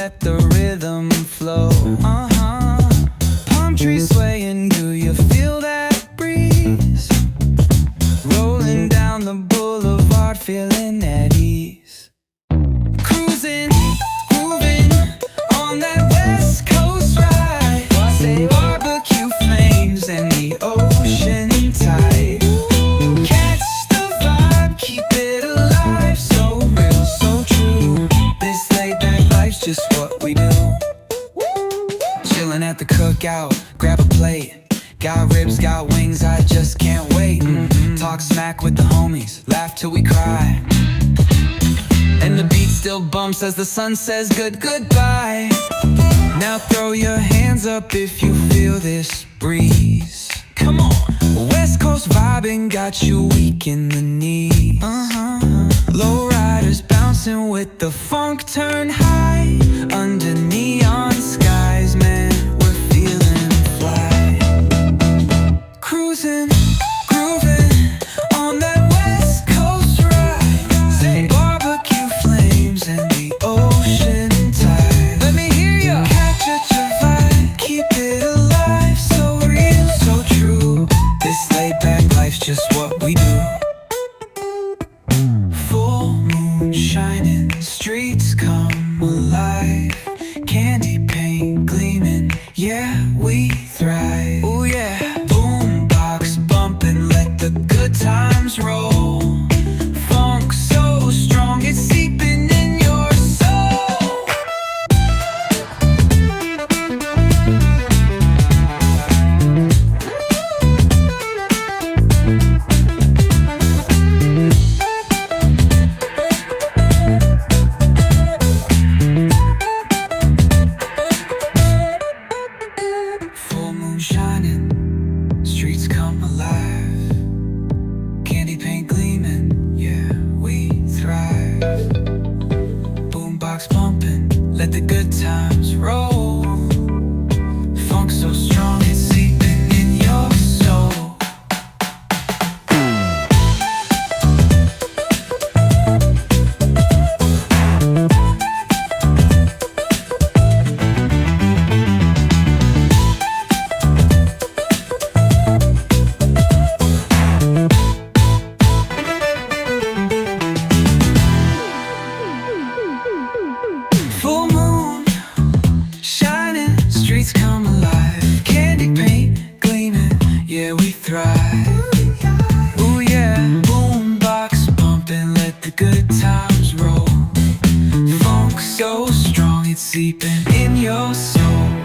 let the rhythm flow. Palm trees swaying, do you feel that breeze? Rolling down the boulevard, feeling at ease. Cruising, grooving on that West Coast ride. Say barbecue flames and the ocean tide. Catch the vibe, keep it alive. So real, so true. This laid back life's just what we do. Chillin' at the cookout, grab a plate. Got ribs, got wings, I just can't wait. Talk smack with the homies, laugh till we cry. And the beat still bumps as the sun says goodbye. Now throw your hands up if you feel this breeze. Come on. West Coast vibing got you weak in the knees. Low riders bouncing with the funk turn high. Under neon skies, man, we're feeling fly. Cruising, grooving on that West Coast ride. Say barbecue flames and the ocean tide. Let me hear ya. Catch your vibe, keep it alive. So real, so true. This laid back life's just what we do. Full moon shining, streets come alive. Candy paint gleaming, yeah, we thrive. Oh yeah. Boombox bumping, let the good times roll. Funk so strong, it's seeping in your soul. Full moon shining, streets come alive. Candy paint gleaming, yeah, we thrive. Boombox pumping, let the good times roll. Funk so strong, it's seeping in your soul. Full moon shining, streets come alive. Candy paint gleaming, yeah, we thrive. Ooh yeah, boombox pumping, let the good times roll. Funk so strong, it's seeping in your soul.